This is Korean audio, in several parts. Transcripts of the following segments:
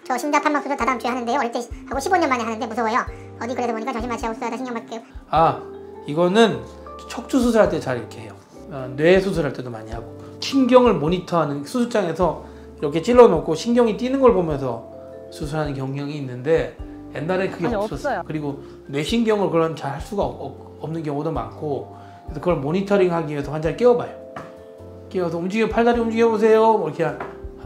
저 심장 판막 수술 다다음 주에 하는데요. 어릴 때 하고 15년 만에 하는데 무서워요. 어디 그래서 보니까 정신 마취하고 수술하다 신경밖에. 아, 이거는 척추 수술할 때 잘 이렇게 해요. 뇌 수술할 때도 많이 하고. 신경을 모니터하는 수술장에서 이렇게 찔러놓고 신경이 뛰는 걸 보면서 수술하는 경향이 있는데 옛날에 그게 없었어요. 그리고 뇌신경을 그런 잘 할 수가 없는 경우도 많고, 그래서 그걸 모니터링하기 위해서 환자를 깨워봐요. 깨워서 팔다리 움직여보세요. 뭐 이렇게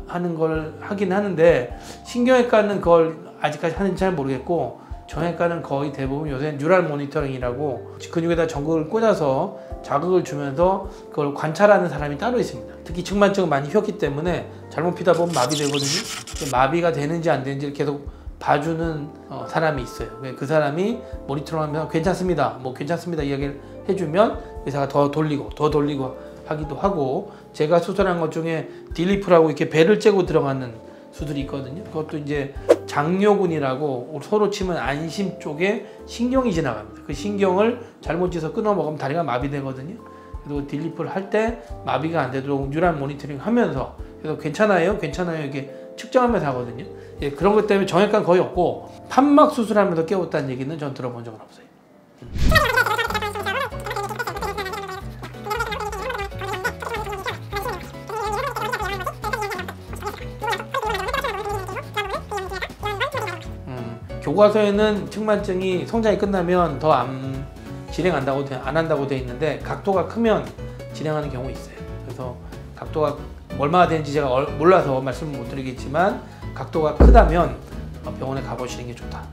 하는 걸 하긴 하는데, 신경외과는 그걸 아직까지 하는지 잘 모르겠고, 정형외과는 거의 대부분 요새 뉴럴 모니터링이라고 근육에다 전극을 꽂아서 자극을 주면서 그걸 관찰하는 사람이 따로 있습니다. 특히 측만증을 많이 휘었기 때문에 잘못 피다 보면 마비되거든요. 마비가 되는지 안 되는지를 계속 봐주는 사람이 있어요. 그 사람이 모니터링하면서 괜찮습니다, 뭐 괜찮습니다 이야기를 해주면 의사가 더 돌리고 하기도 하고, 제가 수술한 것 중에 딜리프라고 이렇게 배를 째고 들어가는 수술이 있거든요. 그것도 이제 장요근이라고 서로 치면 안심 쪽에 신경이 지나갑니다. 그 신경을 잘못 찌서 끊어 먹으면 다리가 마비되거든요. 그리고 딜리프를 할 때 마비가 안 되도록 뉴럴 모니터링 하면서, 그래서 괜찮아요 이게 측정하면서 하거든요. 예, 그런 것 때문에 정형외과는 거의 없고, 판막 수술하면서 깨웠다는 얘기는 전 들어본 적은 없어요. 교과서에는 측만증이 성장이 끝나면 더 안 한다고 돼 있는데, 각도가 크면 진행하는 경우 있어요. 그래서 각도가 얼마나 되는지 제가 몰라서 말씀을 못 드리겠지만, 각도가 크다면 병원에 가보시는 게 좋다.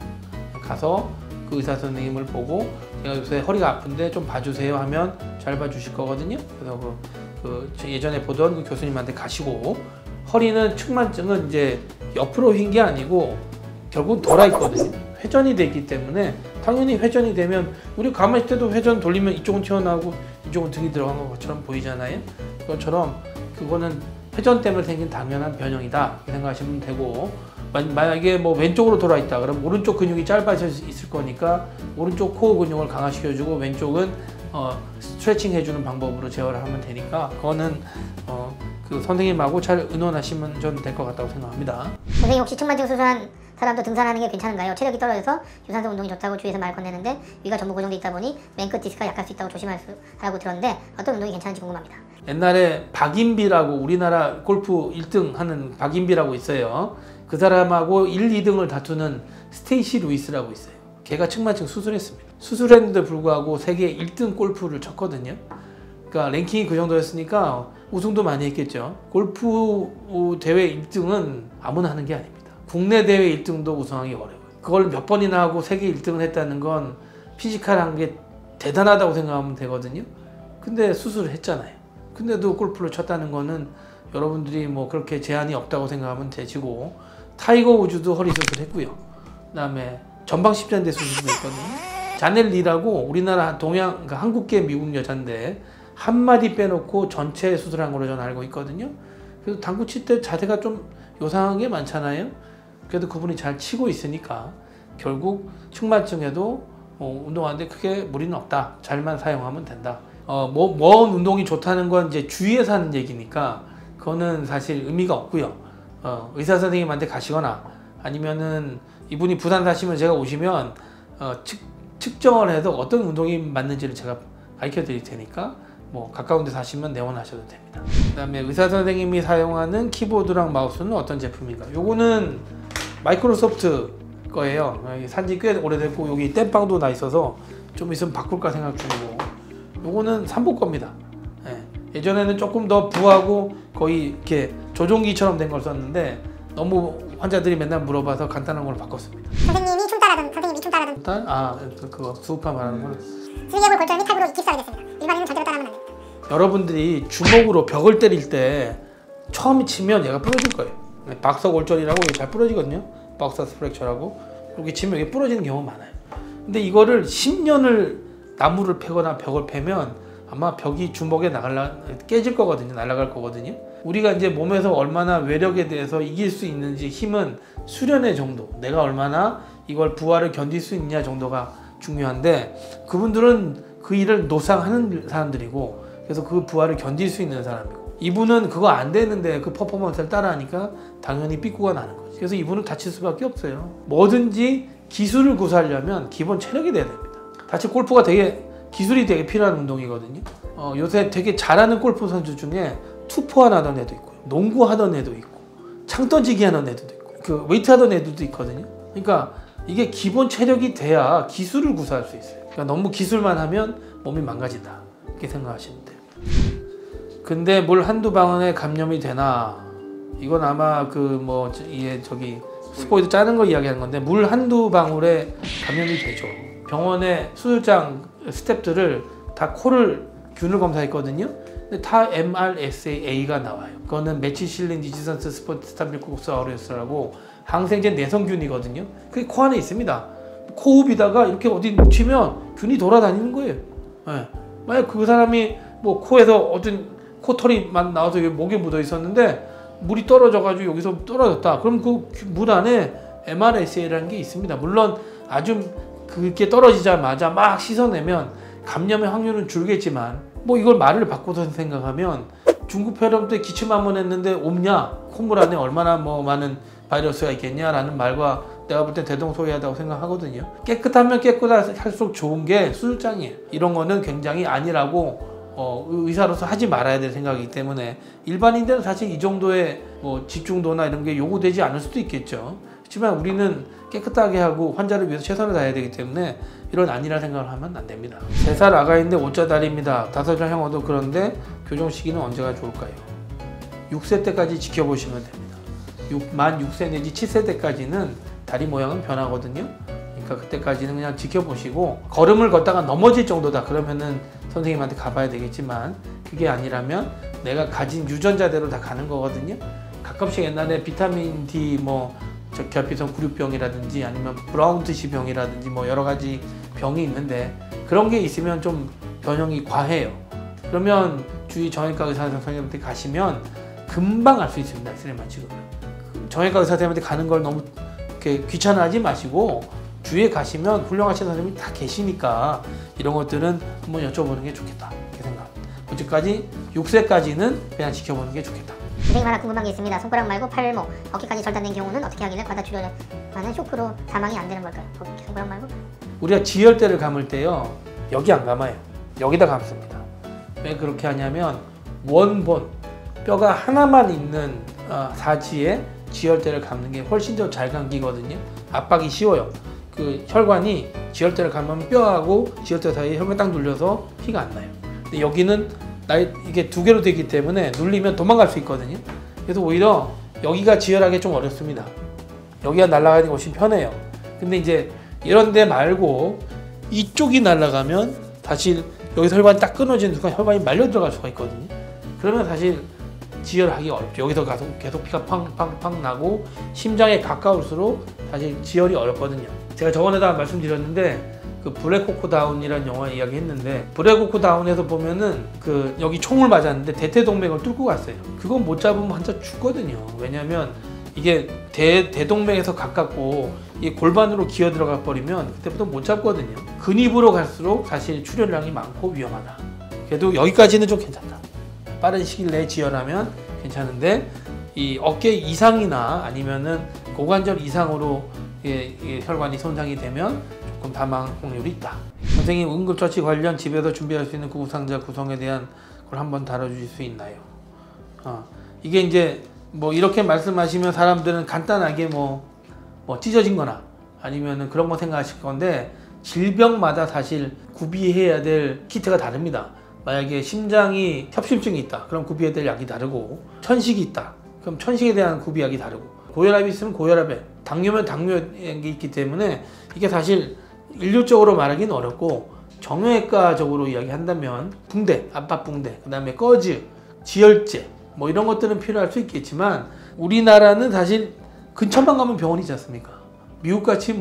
가서 그 의사 선생님을 보고, 제가 요새 허리가 아픈데 좀 봐주세요 하면 잘 봐주실 거거든요. 그래서 예전에 보던 그 교수님한테 가시고, 허리는 측만증은 이제 옆으로 휜 게 아니고 결국 돌아 있거든요. 회전이 되기 때문에, 당연히 회전이 되면 우리 가만히 있을 때도 회전 돌리면 이쪽은 튀어나오고 이쪽은 등이 들어간 것처럼 보이잖아요. 그것처럼 그거는 회전 때문에 생긴 당연한 변형이다 생각하시면 되고, 만약에 뭐 왼쪽으로 돌아 있다 그러면 오른쪽 근육이 짧아져 있을 거니까 오른쪽 코어 근육을 강화시켜주고, 왼쪽은 스트레칭 해주는 방법으로 제어를 하면 되니까, 그거는 그 선생님하고 잘 의논하시면 전 될 것 같다고 생각합니다. 선생님 혹시 측만증 수술한 사람도 등산하는 게 괜찮은가요? 체력이 떨어져서 유산소 운동이 좋다고 주위에서 말 건네는데, 위가 전부 고정돼 있다 보니 맨끝 디스크가 약할 수 있다고 조심하라고 들었는데, 어떤 운동이 괜찮은지 궁금합니다. 옛날에 박인비라고, 우리나라 골프 1등 하는 박인비라고 있어요. 그 사람하고 1, 2등을 다투는 스테이시 루이스라고 있어요. 걔가 측만증 수술했습니다. 수술했는데 불구하고 세계 1등 골프를 쳤거든요. 그러니까 랭킹이 그 정도였으니까 우승도 많이 했겠죠. 골프 대회 1등은 아무나 하는 게 아닙니다. 국내 대회 1등도 우승하기 어려워요. 그걸 몇 번이나 하고 세계 1등을 했다는 건 피지컬한 게 대단하다고 생각하면 되거든요. 근데 수술을 했잖아요. 근데도 골프를 쳤다는 거는 여러분들이 뭐 그렇게 제한이 없다고 생각하면 되시고, 타이거 우즈도 허리 수술했고요. 그 다음에 전방 십자인대 수술도 있거든요. 자넬 리라고 우리나라 그러니까 한국계 미국 여잔데 한 마디 빼놓고 전체 수술한 걸로 저는 알고 있거든요. 그래서 당구 칠 때 자세가 좀 요상한 게 많잖아요. 그래도 그분이 잘 치고 있으니까 결국 측만증에도 운동하는데 크게 무리는 없다. 잘만 사용하면 된다. 뭔 운동이 좋다는 건 이제 주위에서 하는 얘기니까 그거는 사실 의미가 없고요. 의사 선생님한테 가시거나 아니면은 이분이 부산 사시면 제가 오시면 측정을 해서 어떤 운동이 맞는지를 제가 가르쳐 드릴 테니까 뭐 가까운 데 사시면 내원하셔도 됩니다. 그 다음에 의사 선생님이 사용하는 키보드랑 마우스는 어떤 제품인가? 요거는 마이크로소프트 거예요. 산지 꽤 오래됐고 여기 땜빵도 나 있어서 좀 있으면 바꿀까 생각 중이고, 요거는 삼보 겁니다. 예전에는 조금 더 부하고 거의 이렇게 조종기처럼 된 걸 썼는데 너무 환자들이 맨날 물어봐서 간단한 걸로 바꿨습니다. 선생님이 춤 따라하던 그거 수우파 말하는 거는 슬개골 골절 및 탈부로 익힙사하게 됐습니다. 일반인은 절대로 따라하면 안 됩니다. 여러분들이 주먹으로 벽을 때릴 때 처음 치면 얘가 부러질 거예요. 박사골절이라고 잘 부러지거든요. 박사스 프랙처라고. 이렇게 치면 이게 부러지는 경우가 많아요. 근데 이거를 10년을 나무를 패거나 벽을 패면 아마 벽이 주먹에 깨질 거거든요. 날아갈 거거든요. 우리가 이제 몸에서 얼마나 외력에 대해서 이길 수 있는지, 힘은 수련의 정도, 내가 얼마나 이걸 부하를 견딜 수 있냐 정도가 중요한데, 그분들은 그 일을 노상하는 사람들이고, 그래서 그 부하를 견딜 수 있는 사람이고, 이분은 그거 안 되는데 그 퍼포먼스를 따라하니까 당연히 삐꾸가 나는 거죠. 그래서 이분은 다칠 수밖에 없어요. 뭐든지 기술을 구사하려면 기본 체력이 돼야 됩니다. 사실 골프가 기술이 되게 필요한 운동이거든요. 요새 되게 잘하는 골프 선수 중에 투포 하던 애도 있고요. 농구 하던 애도 있고 창 던지기 하는 애도 있고 그 웨이트 하던 애들도 있거든요. 그러니까 이게 기본 체력이 돼야 기술을 구사할 수 있어요. 그러니까 너무 기술만 하면 몸이 망가진다 이렇게 생각하시면 돼요. 근데 물 한두 방울에 감염이 되나? 이건 아마 스포이드 짜는 거 이야기하는 건데 물 한두 방울에 감염이 되죠. 병원에 수술장 스태프들을 다 코를 균을 검사했거든요. 근데 다 MRSA가 나와요. 그거는 메치실린 디지선스 스포츠 스타빌코스 아우레우스라고 항생제 내성균이거든요. 그게 코 안에 있습니다. 코흡이다가 이렇게 어디 묻히면 균이 돌아다니는 거예요. 네. 만약 그 사람이 뭐 코에서 어떤 코털이 막 나와서 목에 묻어 있었는데 물이 떨어져가지고 여기서 떨어졌다. 그럼 그 물 안에 MRSA라는 게 있습니다. 물론 아주 그게 떨어지자마자 막 씻어내면 감염의 확률은 줄겠지만 뭐 이걸 말을 바꿔서 생각하면 중국폐렴 때 기침 한 번 했는데 없냐? 콧물 안에 얼마나 많은 바이러스가 있겠냐라는 말과 내가 볼 때 대동소이하다고 생각하거든요. 깨끗하면 깨끗할수록 좋은 게 수술장이에요. 이런 거는 굉장히 아니라고 의사로서 하지 말아야 될 생각이기 때문에 일반인들은 사실 이 정도의 집중도나 이런 게 요구되지 않을 수도 있겠죠. 하지만 우리는 깨끗하게 하고 환자를 위해서 최선을 다해야 되기 때문에 이런 아니라 생각을 하면 안 됩니다. 3살 아가인데 옷자다리입니다. 5살 형어도 그런데 교정 시기는 언제가 좋을까요? 6세 때까지 지켜보시면 됩니다. 만 6세 내지 7세 때까지는 다리 모양은 변하거든요. 그러니까 그때까지는 그냥 지켜보시고 걸음을 걷다가 넘어질 정도다 그러면은 선생님한테 가봐야 되겠지만 그게 아니라면 내가 가진 유전자대로 다 가는 거거든요. 가끔씩 옛날에 비타민 D 결핍성 구류병이라든지 아니면 브라운트시 병이라든지 여러 가지 병이 있는데 그런 게 있으면 좀 변형이 과해요. 그러면 주위 정형외과 의사 선생님한테 가시면 금방 알 수 있습니다. 엑스레이만 찍으면. 정형외과 의사 선생님한테 가는 걸 너무 이렇게 귀찮아하지 마시고 주위에 가시면 훌륭하신 선생님이 다 계시니까 이런 것들은 한번 여쭤보는 게 좋겠다 이렇게 생각합니다. 어제까지 6세까지는 그냥 지켜보는 게 좋겠다. 선생님 하나 궁금한 게 있습니다. 손가락 말고 팔목, 어깨까지 절단된 경우는 어떻게 하길래 과다출혈하는 쇼크로 사망이 안 되는 걸까요? 손가락 말고? 우리가 지혈대를 감을 때요 여기 안 감아요. 여기다 감습니다. 왜 그렇게 하냐면 원본 뼈가 하나만 있는 사지에 지혈대를 감는 게 훨씬 더 잘 감기거든요. 압박이 쉬워요. 그 혈관이 지혈대를 감으면 뼈하고 지혈대 사이에 혈관이 딱 눌려서 피가 안 나요. 근데 여기는 이게 2개로 되기 때문에 눌리면 도망갈 수 있거든요. 그래서 오히려 여기가 지혈하기 좀 어렵습니다. 여기가 날아가는 게 훨씬 편해요. 근데 이제 이런 데 말고 이쪽이 날아가면 사실 여기서 혈관이 딱 끊어지는 순간 혈관이 말려 들어갈 수가 있거든요. 그러면 사실 지혈하기 어렵죠. 여기서 가서 계속 피가 팡팡팡 나고 심장에 가까울수록 사실 지혈이 어렵거든요. 제가 저번에다 말씀드렸는데 그 블랙호크 다운이라는 영화 이야기했는데 블랙호크 다운에서 보면은 여기 총을 맞았는데 대퇴동맥을 뚫고 갔어요. 그건 못 잡으면 환자 죽거든요. 왜냐면 이게 대동맥에서 가깝고 이 골반으로 기어 들어가 버리면 그때부터 못 잡거든요. 근입으로 갈수록 사실 출혈량이 많고 위험하다. 그래도 여기까지는 좀 괜찮다. 빠른 시일 내에 지혈하면 괜찮은데 이 어깨 이상이나 아니면은 고관절 이상으로 혈관이 손상이 되면 조금 사망 확률이 있다. 선생님 응급처치 관련 집에서 준비할 수 있는 구급상자 구성에 대한 걸 한번 다뤄주실 수 있나요? 이게 이제 이렇게 말씀하시면 사람들은 간단하게 찢어진 거나 아니면은 그런 거 생각하실 건데 질병마다 사실 구비해야 될 키트가 다릅니다. 만약에 심장이 협심증이 있다 그럼 구비해야 될 약이 다르고 천식이 있다 그럼 천식에 대한 구비약이 다르고 고혈압이 있으면 고혈압에 당뇨면 당뇨에 있기 때문에 이게 사실 일률적으로 말하기는 어렵고 정형외과적으로 이야기한다면 붕대, 압박붕대, 그 다음에 꺼즈, 지혈제 이런 것들은 필요할 수 있겠지만 우리나라는 사실 근처만 가면 병원이지 않습니까? 미국같이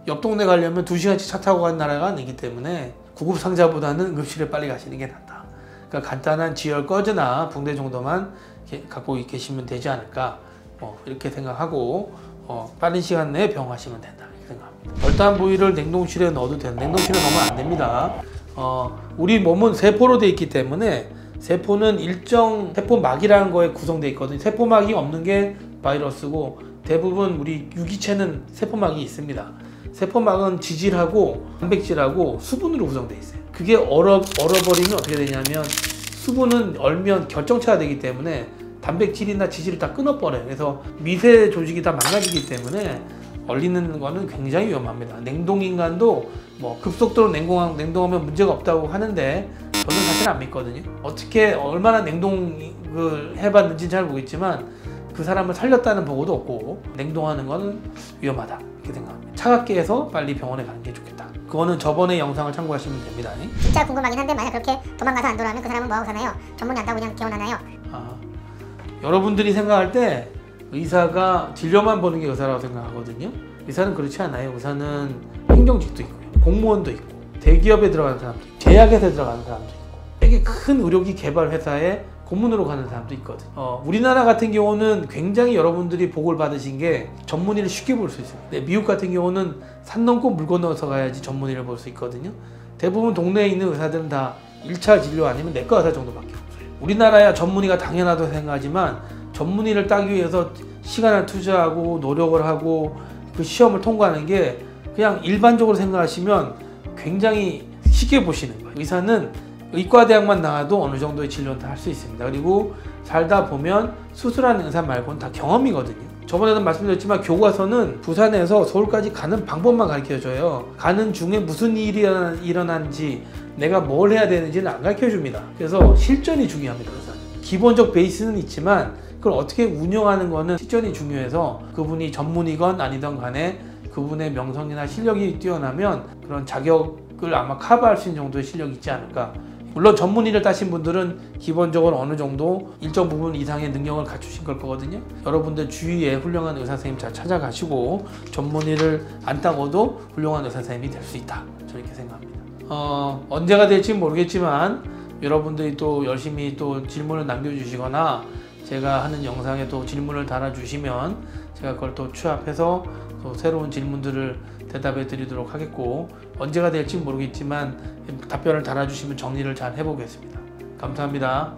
옆 동네 가려면 2시간씩 차 타고 가는 나라가 아니기 때문에 구급상자보다는 응급실에 빨리 가시는 게 낫다. 그러니까 간단한 지혈 꺼즈나 붕대 정도만 갖고 계시면 되지 않을까 이렇게 생각하고 빠른 시간 내에 병원 가시면 된다 이렇게 생각합니다. 절단 부위를 냉동실에 넣어도 되는 냉동실에 넣으면 안 됩니다. 우리 몸은 세포로 되어 있기 때문에 세포는 일정 세포막이라는 거에 구성되어 있거든요. 세포막이 없는 게 바이러스고 대부분 우리 유기체는 세포막이 있습니다. 세포막은 지질하고 단백질하고 수분으로 구성되어 있어요. 그게 얼어버리면 어떻게 되냐면 수분은 얼면 결정체가 되기 때문에 단백질이나 지질을 다 끊어버려요. 그래서 미세 조직이 다 망가지기 때문에 얼리는 거는 굉장히 위험합니다. 냉동인간도 뭐 급속도로 냉동하면 문제가 없다고 하는데 저는 사실 안 믿거든요. 어떻게 얼마나 냉동을 해봤는지 잘 모르겠지만 그 사람을 살렸다는 보고도 없고 냉동하는 거는 위험하다 이렇게 생각합니다. 차갑게 해서 빨리 병원에 가는 게 좋겠다. 그거는 저번에 영상을 참고하시면 됩니다. 진짜 궁금하긴 한데 만약 그렇게 도망가서 안 돌아오면 그 사람은 뭐하고 사나요? 전문의 안다고 그냥 개원하나요? 여러분들이 생각할 때 의사가 진료만 보는 게 의사라고 생각하거든요. 의사는 그렇지 않아요. 의사는 행정직도 있고요, 공무원도 있고, 대기업에 들어가는 사람도 있고, 제약회사에 들어가는 사람도 있고, 되게 큰 의료기 개발 회사에 고문으로 가는 사람도 있거든. 우리나라 같은 경우는 굉장히 여러분들이 복을 받으신 게 전문의를 쉽게 볼 수 있어요. 근데 미국 같은 경우는 산 넘고 물 건너서 가야지 전문의를 볼 수 있거든요. 대부분 동네에 있는 의사들은 다 1차 진료 아니면 내과 의사 정도밖에 없어요. 우리나라야 전문의가 당연하다고 생각하지만 전문의를 따기 위해서 시간을 투자하고 노력을 하고 그 시험을 통과하는 게 그냥 일반적으로 생각하시면 굉장히 쉽게 보시는 거예요. 의사는 의과대학만 나와도 어느 정도의 진료는 다 할 수 있습니다. 그리고 살다 보면 수술하는 의사 말고는 다 경험이거든요. 저번에도 말씀드렸지만 교과서는 부산에서 서울까지 가는 방법만 가르쳐줘요. 가는 중에 무슨 일이 일어나는지 내가 뭘 해야 되는지는 안 가르쳐줍니다. 그래서 실전이 중요합니다. 의사는. 기본적 베이스는 있지만 그걸 어떻게 운영하는 거는 실전이 중요해서 그분이 전문이건 아니던 간에 그분의 명성이나 실력이 뛰어나면 그런 자격을 아마 커버할 수 있는 정도의 실력이 있지 않을까. 물론 전문의를 따신 분들은 기본적으로 어느 정도 일정 부분 이상의 능력을 갖추신 걸 거거든요. 여러분들 주위에 훌륭한 의사 선생님 잘 찾아가시고 전문의를 안 따고도 훌륭한 의사 선생님이 될 수 있다. 저는 이렇게 생각합니다. 언제가 될지 모르겠지만 여러분들이 또 열심히 또 질문을 남겨주시거나 제가 하는 영상에 또 질문을 달아주시면 제가 그걸 또 취합해서 또 새로운 질문들을 대답해 드리도록 하겠고, 언제가 될지 모르겠지만 답변을 달아주시면 정리를 잘 해보겠습니다. 감사합니다.